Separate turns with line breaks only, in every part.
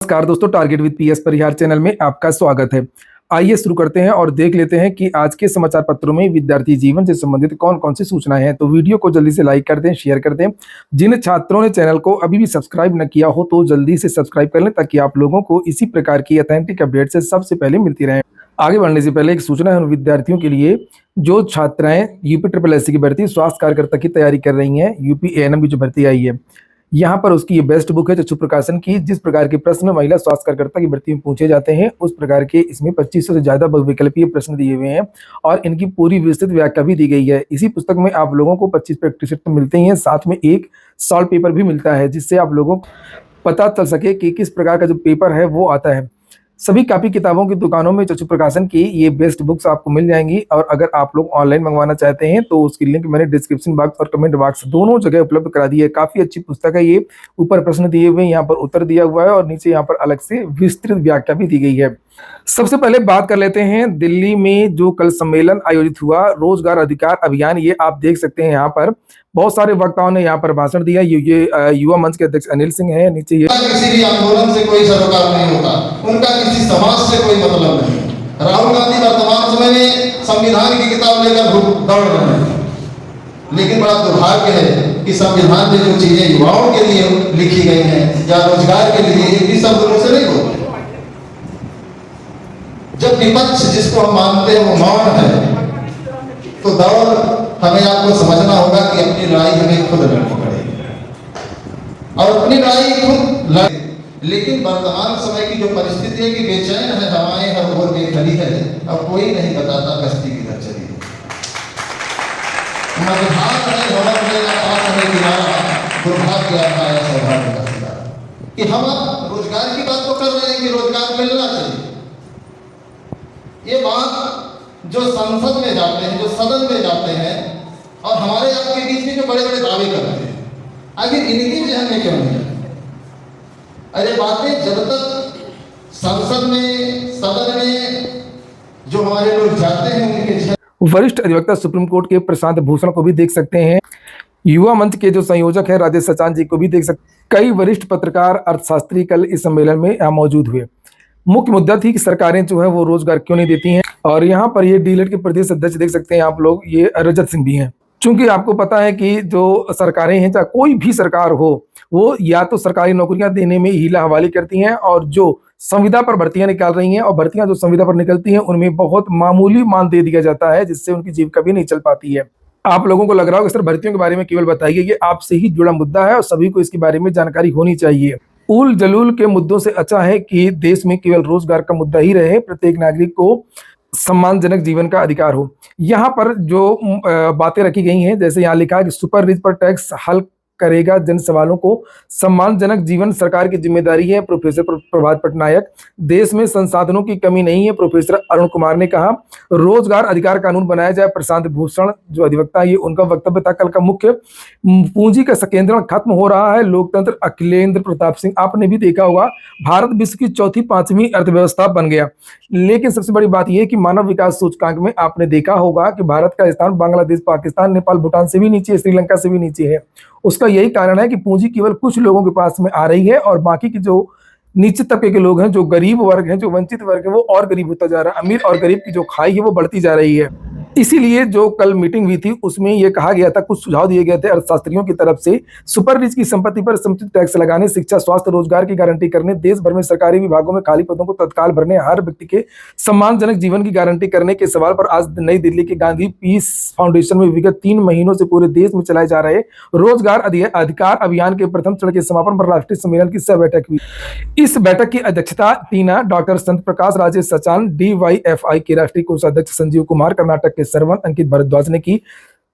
नमस्कार दोस्तों, target with PS Parihar channel में आपका स्वागत है। आइए शुरू करते हैं और देख लेते हैं कि आज के समाचार पत्रों में विद्यार्थी जीवन से संबंधित कौन-कौन सी सूचनाएं हैं। तो वीडियो को जल्दी से लाइक कर दें, शेयर कर दें। जिन छात्रों ने चैनल को अभी भी सब्सक्राइब न किया हो तो जल्दी से सब्सक्राइब कर लें ताकि आप लोगों को इसी प्रकार की ऑथेंटिक अपडेट से सबसे पहले मिलती रहें। आगे बढ़ने से पहले एक सूचना है उन विद्यार्थियों के लिए जो छात्राएं यूपी ट्रिपल एससी की भर्ती स्वास्थ्य कार्यकर्ता की तैयारी कर रही हैं। यूपी एएनएम की जो भर्ती आई है, यहाँ पर उसकी ये बेस्ट बुक है चक्षु प्रकाशन की। जिस प्रकार के प्रश्न महिला स्वास्थ्य कार्यकर्ता की भर्ती में पूछे जाते हैं उस प्रकार के इसमें 2500 से ज्यादा बहुविकल्पीय प्रश्न दिए हुए हैं और इनकी पूरी विस्तृत व्याख्या भी दी गई है। इसी पुस्तक में आप लोगों को 25 प्रैक्टिस सेट तो मिलते ही हैं, साथ में एक सॉल्व पेपर भी मिलता है जिससे आप लोगों को पता चल सके कि किस प्रकार का जो पेपर है वो आता है। सभी कापी किताबों की दुकानों में चक्षु प्रकाशन की ये बेस्ट बुक्स आपको मिल जाएंगी और अगर आप लोग ऑनलाइन मंगवाना चाहते हैं तो उसकी लिंक मैंने डिस्क्रिप्शन बॉक्स और कमेंट बॉक्स दोनों जगह उपलब्ध करा दी है। काफी अच्छी पुस्तक है ये। ऊपर प्रश्न दिए हुए हैं, यहाँ पर उत्तर दिया हुआ है और नीचे यहाँ पर अलग से विस्तृत व्याख्या भी दी गई है। सबसे पहले बात कर लेते हैं दिल्ली में जो कल सम्मेलन आयोजित हुआ रोजगार अधिकार अभियान। ये आप देख सकते हैं, यहाँ पर बहुत सारे वक्ताओं ने यहाँ पर भाषण दिया। ये युवा मंच के अध्यक्ष अनिल सिंह है। नीचे ये
किसी भी आंदोलन से कोई सरोकार नहीं होता, उनका किसी समाज से कोई मतलब नहीं। राहुल गांधी वर्तमान समय में संविधान की किताब लेकर दौड़ रहे हैं, लेकिन बड़ा दुर्भाग्य है कि संविधान में जो चीजें युवाओं के लिए लिखी गई हैं या रोजगार के लिए, ये भी सब से नहीं होती। जब विपक्ष जिसको हम मानते हैं वो मौन है, तो दौड़ हमें आपको समझना होगा कि अपनी लड़ाई हमें खुद लड़नी पड़ेगी और अपनी लड़ाई खुद लड़े। लेकिन वर्तमान समय की जो परिस्थिति है कि बेचैन है हवाएं हर ओर में खड़ी है, अब कोई नहीं बताता कश्ती किधर चली है। मझधार है भवन में ना पास हमें किनारा, दुर्भाग्य आता है सौभाग्य का सितारा। कि हम रोजगार की बात तो कर रहे हैं कि रोजगार मिलना चाहिए। ये बात जो संसद में जाते हैं, जो सदन में जाते हैं और हमारे आपके बीच में जो बड़े बड़े दावे करते हैं, आखिर इनकी जहन में क्यों नहीं है? अरे बातें जब तक संसद में, सदन में जो हमारे लोग जाते हैं उनके
वरिष्ठ अधिवक्ता सुप्रीम कोर्ट के प्रशांत भूषण को भी देख सकते हैं। युवा मंच के जो संयोजक है राजेश सचान जी को भी देख सकते। कई वरिष्ठ पत्रकार अर्थशास्त्री कल इस सम्मेलन में मौजूद हुए। मुख्य मुद्दा थी कि सरकारें जो है वो रोजगार क्यों नहीं देती हैं और यहाँ पर ये डीलर के प्रदेश अध्यक्ष देख सकते हैं आप लोग, ये रजत सिंह भी हैं। चूंकि आपको पता है कि जो सरकारें हैं, चाहे कोई भी सरकार हो, वो या तो सरकारी नौकरियां देने में हीला हवाली करती हैं और जो संविदा पर भर्तियां निकाल रही हैं और भर्तियां जो संविदा पर निकलती हैं उनमें बहुत मामूली मान दे दिया जाता है जिससे उनकी जीविका भी नहीं चल पाती है। आप लोगों को लग रहा होगा सर भर्तियों के बारे में केवल बताइए, ये आपसे ही जुड़ा मुद्दा है और सभी को इसके बारे में जानकारी होनी चाहिए। उल जलूल के मुद्दों से अच्छा है कि देश में केवल रोजगार का मुद्दा ही रहे, प्रत्येक नागरिक को सम्मानजनक जीवन का अधिकार हो। यहाँ पर जो बातें रखी गई हैं, जैसे यहाँ लिखा है कि सुपर रिच पर टैक्स हल करेगा जन सवालों को, सम्मानजनक जीवन सरकार की जिम्मेदारी है, प्रोफेसर प्रभात पटनायक। देश में संसाधनों की कमी नहीं है, प्रोफेसर अरुण कुमार ने कहा। रोजगार अधिकार कानून बनाया जाए, प्रशांत भूषण जो अधिवक्ता ये उनका वक्तव्य था कल का मुख्य। पूंजी का संकेंद्रण खत्म हो रहा है, लोकतंत्र। अखिलेंद्र प्रताप सिंह, आपने भी देखा होगा भारत विश्व की चौथी पांचवी अर्थव्यवस्था बन गया। लेकिन सबसे बड़ी बात यह कि मानव विकास सूचकांक में आपने देखा होगा कि भारत का स्थान बांग्लादेश, पाकिस्तान, नेपाल, भूटान से भी नीचे, श्रीलंका से भी नीचे है। उसका यही कारण है कि पूंजी केवल कुछ लोगों के पास में आ रही है और बाकी के जो नीचे तबके के लोग हैं, जो गरीब वर्ग हैं, जो वंचित वर्ग है, वो और गरीब होता जा रहा है। अमीर और गरीब की जो खाई है वो बढ़ती जा रही है। इसीलिए जो कल मीटिंग हुई थी उसमें यह कहा गया था, कुछ सुझाव दिए गए थे अर्थशास्त्रियों की तरफ से। सुपर रिच की संपत्ति पर समुचित टैक्स लगाने, शिक्षा, स्वास्थ्य, रोजगार की गारंटी करने, देश भर में सरकारी विभागों में खाली पदों को तत्काल भरने, हर व्यक्ति के सम्मानजनक जीवन की गारंटी करने के सवाल पर आज नई दिल्ली के गांधी पीस फाउंडेशन में विगत 3 महीनों से पूरे देश में चलाए जा रहे रोजगार अधिकार अभियान के प्रथम चरण के समापन पर राष्ट्रीय सम्मेलन की सह बैठक हुई। इस बैठक की अध्यक्षता टीना, डॉक्टर संत प्रकाश, राजेश सचान, DYFI के राष्ट्रीय कोषाध्यक्ष संजीव कुमार, कर्नाटक के सरवन अंकित भारद्वाज ने की।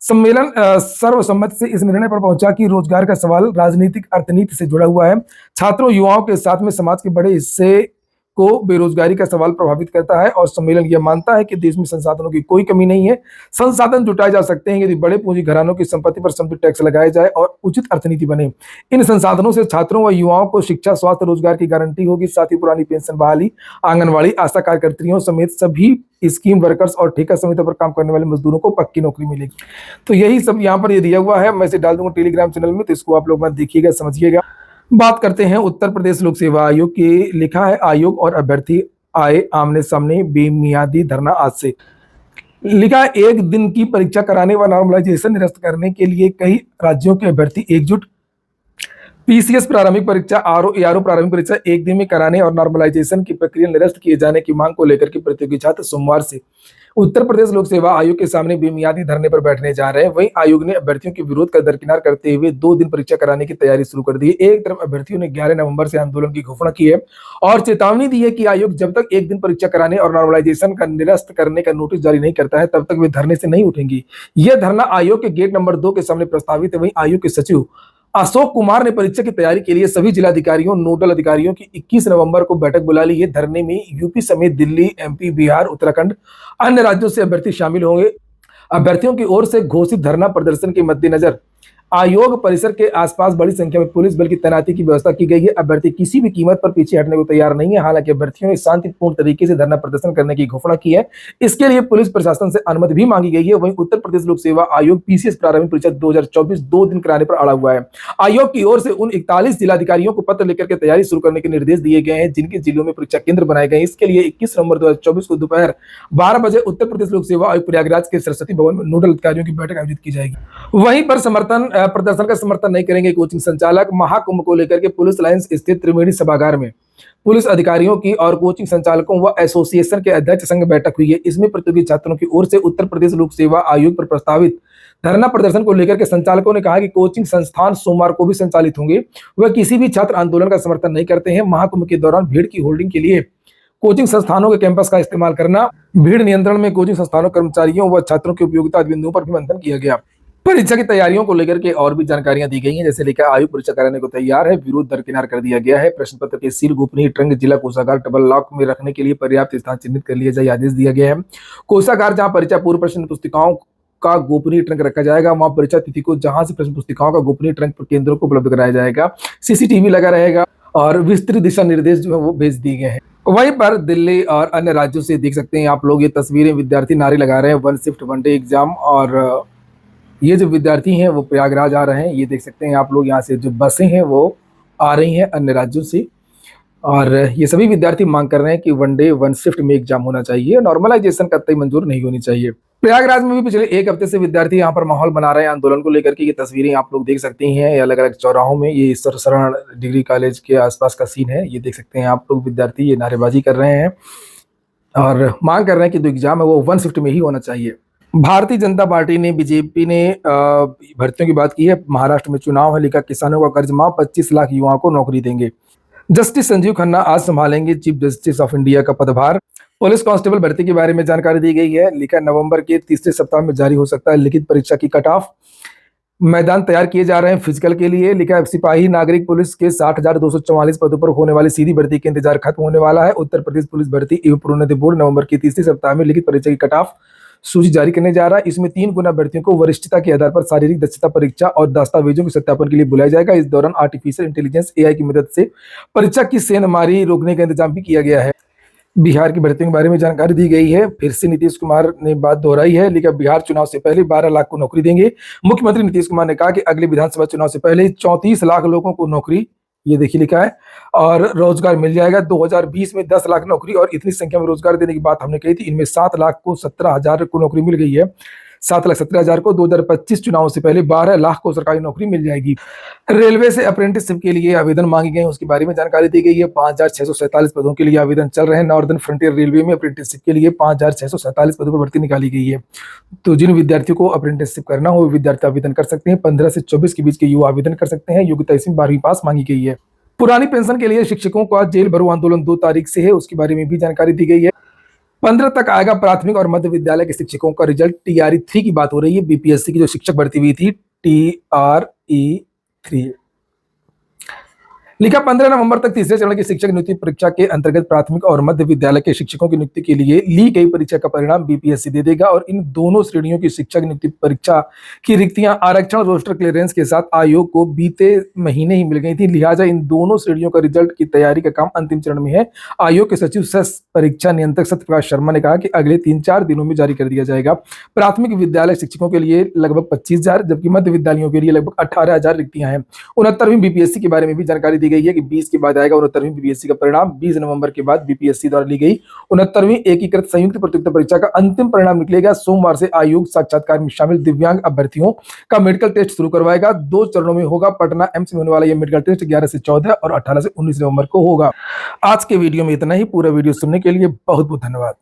सम्मेलन सर्वसम्मति से इस निर्णय पर पहुंचा कि रोजगार का सवाल राजनीतिक अर्थनीति से जुड़ा हुआ है। छात्रों, युवाओं के साथ में समाज के बड़े हिस्से को बेरोजगारी का सवाल प्रभावित करता है और सम्मेलन यह मानता है कि देश में संसाधनों की कोई कमी नहीं है। संसाधन जुटाए जा सकते हैं यदि बड़े पूंजी घरानों की संपत्ति पर समुचित टैक्स लगाया जाए और उचित अर्थनीति बने। इन संसाधनों से छात्रों व युवाओं को शिक्षा, स्वास्थ्य, रोजगार की गारंटी होगी। साथ ही पुरानी पेंशन बहाली, आंगनबाड़ी, आशा कार्यकर्तियों समेत सभी स्कीम वर्कर्स और ठेका समिति पर काम करने वाले मजदूरों को पक्की नौकरी मिलेगी। तो यही सब यहाँ पर ये दिया हुआ है। मैं इसे डाल दूंगा टेलीग्राम चैनल में, तो इसको आप लोग मत देखिएगा, समझिएगा। बात करते हैं उत्तर प्रदेश लोक सेवा आयोग की। लिखा है आयोग और अभ्यर्थी आए आमने सामने, बेमियादी धरना आज से। लिखा है एक दिन की परीक्षा कराने व नॉर्मलाइजेशन निरस्त करने के लिए कई राज्यों के अभ्यर्थी एकजुट। पीसीएस प्रारंभिक परीक्षा, आरओ एआरओ प्रारंभिक परीक्षा एक दिन में कराने और नॉर्मलाइजेशन की प्रक्रिया निरस्त किए जाने की मांग को लेकर के प्रतियोगी छात्र सोमवार से उत्तर प्रदेश लोक सेवा आयोग के सामने बेमियादी धरने पर बैठने जा रहे हैं। वहीं आयोग ने अभ्यर्थियों के विरोध का दरकिनार करते हुए 2 दिन परीक्षा कराने की तैयारी शुरू कर दी है। एक तरफ अभ्यर्थियों ने 11 नवंबर से आंदोलन की घोषणा की है और चेतावनी दी है कि आयोग जब तक एक दिन परीक्षा कराने और नॉर्मलाइजेशन का निरस्त करने का नोटिस जारी नहीं करता है तब तक वे धरने से नहीं उठेंगी। यह धरना आयोग के गेट नंबर 2 के सामने प्रस्तावित है। वहीं आयोग के सचिव अशोक कुमार ने परीक्षा की तैयारी के लिए सभी जिलाधिकारियों, नोडल अधिकारियों की 21 नवंबर को बैठक बुला ली है। धरने में यूपी समेत दिल्ली, एमपी, बिहार, उत्तराखंड, अन्य राज्यों से अभ्यर्थी शामिल होंगे। अभ्यर्थियों की ओर से घोषित धरना प्रदर्शन के मद्देनजर आयोग परिसर के आसपास बड़ी संख्या में पुलिस बल की तैनाती की व्यवस्था की गई है। अभ्यर्थी किसी भी कीमत पर पीछे हटने को तैयार नहीं है। हालांकि अभ्यर्थियों ने शांतिपूर्ण तरीके से धरना प्रदर्शन करने की घोषणा की है। इसके लिए पुलिस प्रशासन से अनुमति भी मांगी गई है। वहीं उत्तर प्रदेश लोक सेवा आयोग पीसीएस प्रारंभिक परीक्षा 2024 2 दिन कराने पर अड़ा हुआ है। आयोग की ओर से उन 41 जिलाधिकारियों को पत्र लेकर के तैयारी शुरू करने के निर्देश दिए गए हैं जिनके जिलों में परीक्षा केंद्र बनाए गए हैं। इसके लिए 21 नवंबर 2024 को दोपहर 12 बजे उत्तर प्रदेश लोक सेवा आयोग प्रयागराज के सरस्वती भवन में नोडल अधिकारियों की बैठक आयोजित की जाएगी। वहीं पर प्रदर्शन का समर्थन नहीं करेंगे कोचिंग संचालक। महाकुंभ को लेकर के पुलिस लाइंस स्थित त्रिवेणी सभागार में पुलिस अधिकारियों की और कोचिंग संचालकों व एसोसिएशन के अध्यक्ष संग बैठक हुई है। इसमें प्रतियोगी छात्रों की ओर से उत्तर प्रदेश लोक सेवा आयोग पर प्रस्तावित धरना प्रदर्शन को लेकर के संचालकों ने कहा कि कोचिंग संस्थान सोमवार को भी संचालित होंगे। वह किसी भी छात्र आंदोलन का समर्थन नहीं करते हैं। महाकुंभ के दौरान भीड़ की होल्डिंग के लिए कोचिंग संस्थानों के कैंपस का इस्तेमाल करना, भीड़ नियंत्रण में कोचिंग संस्थानों कर्मचारियों व छात्रों की उपयोगिता बिंदुओं पर भी मंथन किया गया। परीक्षा की तैयारियों को लेकर के और भी जानकारियां दी गई हैं। जैसे लिखा आयोग परीक्षा कराने को तैयार है, विरोध दरकिनार कर दिया गया है। प्रश्न पत्र के सील गोपनीय ट्रंक जिला कोषागार डबल लॉक में रखने के लिए पर्याप्त स्थान चिन्हित कर लिया जाए, आदेश दिया गया है। कोषागार जहां परीक्षा पूर्व प्रश्न पुस्तिकाओं का गोपनीय ट्रंक रखा जाएगा, वहां परीक्षा तिथि को जहां से प्रश्न पुस्तिकाओं का गोपनीय ट्रंक पर केंद्रों को उपलब्ध कराया जाएगा। सीसीटीवी लगा रहेगा और विस्तृत दिशा निर्देश जो है वो भेज दिए गए हैं। वहीं पर दिल्ली और अन्य राज्यों से देख सकते हैं आप लोग ये तस्वीरें, विद्यार्थी नारे लगा रहे हैं 1 शिफ्ट 1 डे एग्जाम। और ये जो विद्यार्थी हैं वो प्रयागराज आ रहे हैं। ये देख सकते हैं आप लोग, यहाँ से जो बसें हैं वो आ रही हैं अन्य राज्यों से और ये सभी विद्यार्थी मांग कर रहे हैं कि 1 डे 1 शिफ्ट में एग्जाम होना चाहिए, नॉर्मलाइजेशन कतई मंजूर नहीं होनी चाहिए। प्रयागराज में भी पिछले 1 हफ्ते से विद्यार्थी यहाँ पर माहौल बना रहे हैं आंदोलन को लेकर के। ये तस्वीरें आप लोग देख सकते हैं अलग अलग चौराहों में। ये शरण डिग्री कॉलेज के आसपास का सीन है। ये देख सकते हैं आप लोग, विद्यार्थी ये नारेबाजी कर रहे हैं और मांग कर रहे हैं कि जो एग्जाम है वो 1 शिफ्ट में ही होना चाहिए। भारतीय जनता पार्टी ने, बीजेपी ने भर्तियों की बात की है। महाराष्ट्र में चुनाव है, लिखा किसानों का कर्ज माफ, 25 लाख युवाओं को नौकरी देंगे। जस्टिस संजीव खन्ना आज संभालेंगे चीफ जस्टिस ऑफ इंडिया का पदभार। पुलिस कांस्टेबल भर्ती के बारे में जानकारी दी गई है। लिखा नवंबर के तीसरे सप्ताह में जारी हो सकता है लिखित परीक्षा की कट ऑफ। मैदान तैयार किए जा रहे हैं फिजिकल के लिए। लिखा सिपाही नागरिक पुलिस के 60,244 पदों पर होने वाली सीधी भर्ती का इंतजार खत्म होने वाला है। उत्तर प्रदेश पुलिस भर्ती एवं प्रोन्नति बोर्ड नवंबर के तीसरे सप्ताह में लिखित परीक्षा की कट ऑफ सूची जारी करने जा रहा है। इसमें 3 गुना अभ्यर्थियों को वरिष्ठता के आधार पर शारीरिक दक्षता परीक्षा और दस्तावेजों के सत्यापन के लिए बुलाया जाएगा। इस दौरान आर्टिफिशियल इंटेलिजेंस एआई की मदद से परीक्षा की सेंधमारी रोकने का इंतजाम भी किया गया है। बिहार की भर्तियों के बारे में जानकारी दी गई है। फिर से नीतीश कुमार ने बात दोहराई है। लिखा बिहार चुनाव से पहले 12 लाख को नौकरी देंगे। मुख्यमंत्री नीतीश कुमार ने कहा कि अगले विधानसभा चुनाव से पहले 34 लाख लोगों को नौकरी, ये देखिए लिखा है, और रोजगार मिल जाएगा। 2020 में 10 लाख नौकरी और इतनी संख्या में रोजगार देने की बात हमने कही थी। इनमें 7 लाख को 17,000 को नौकरी मिल गई है। 7,17,000 को 2025 चुनाव से पहले 12 लाख को सरकारी नौकरी मिल जाएगी। रेलवे से अप्रेंटिसशिप के लिए आवेदन मांगे गए, उसके बारे में जानकारी दी गई है। 5,647 पदों के लिए आवेदन चल रहे हैं। नॉर्दर्न फ्रंटियर रेलवे में अप्रेंटिसशिप के लिए 5,647 पदों पर भर्ती निकाली गई है। तो जिन विद्यार्थियों को अप्रेंटिसशिप करना हो विद्यार्थी आवेदन कर सकते हैं। 15 से 24 के बीच के युवा आवेदन कर सकते हैं। योग्यता इसमें 12वीं पास मांगी गई है। पुरानी पेंशन के लिए शिक्षकों का जेल भरो आंदोलन 2 तारीख से है, उसके बारे में भी जानकारी दी गई है। 15 तक आएगा प्राथमिक और मध्य विद्यालय के शिक्षकों का रिजल्ट। TRE3 की बात हो रही है। बीपीएससी की जो शिक्षक भर्ती हुई थी TRE3। लिखा 15 नवंबर तक तीसरे चरण की शिक्षक नियुक्ति परीक्षा के अंतर्गत प्राथमिक और मध्य विद्यालय के शिक्षकों की नियुक्ति के लिए ली गई परीक्षा का परिणाम बीपीएससी दे देगा और इन दोनों श्रेणियों की शिक्षक नियुक्ति परीक्षा की रिक्तियां आरक्षण रोस्टर क्लियरेंस के साथ आयोग को बीते महीने ही मिल गई थी। लिहाजा इन दोनों श्रेणियों का रिजल्ट की तैयारी का काम अंतिम चरण में है। आयोग के सचिव सह परीक्षा नियंत्रक सत्यप्रकाश शर्मा ने कहा कि अगले 3-4 दिनों में जारी कर दिया जाएगा। प्राथमिक विद्यालय शिक्षकों के लिए लगभग 25,000 जबकि मध्य विद्यालयों के लिए लगभग 18,000 रिक्तियां हैं। 69वीं बीपीएससी के बारे में भी जानकारी दी गई है कि 20 के बाद आएगा 69वीं बीपीएससी का परिणाम। 20 नवंबर के बाद बीपीएससी द्वारा ली गई 69वीं एकीकृत संयुक्त प्रतियोगिता परीक्षा का अंतिम परिणाम निकलेगा। सोमवार से आयोग साक्षात्कार में शामिल दिव्यांग अभ्यर्थियों का मेडिकल टेस्ट शुरू करवाएगा। 2 चरणों में होगा। पटना एम्स में होने वाला यह मेडिकल टेस्ट 11 से 14 और 18 से 19 नवंबर को होगा। आज के वीडियो में इतना ही। पूरा वीडियो सुनने के लिए बहुत बहुत धन्यवाद।